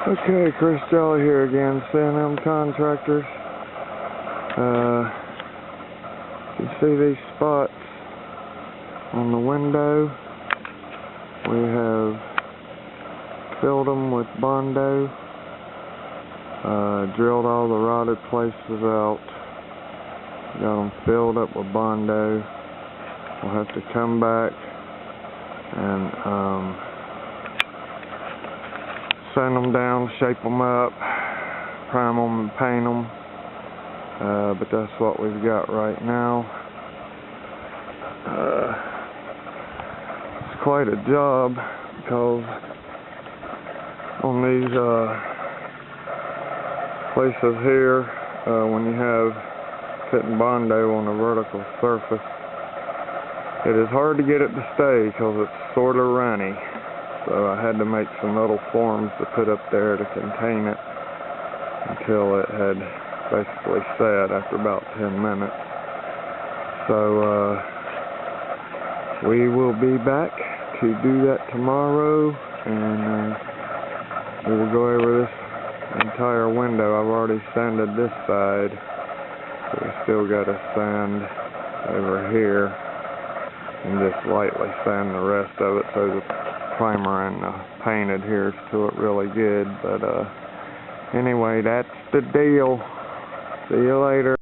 Okay, Chris Jolly here again, C&M Contractors. You can see these spots on the window. We have filled them with Wondow, drilled all the rotted places out, got them filled up with Wondow. We'll have to come back and sand them down, shape them up, prime them and paint them, but that's what we've got right now. It's quite a job because on these places here, when you have putting Wondow on a vertical surface, it is hard to get it to stay because it's sort of runny. So I had to make some little forms to put up there to contain it until it had basically set after about 10 minutes. So we will be back to do that tomorrow, and we will go over this entire window. I've already sanded this side, but we still got to sand over here and just lightly sand the rest of it so the primer and paint adheres to it really good. But anyway, that's the deal. See you later.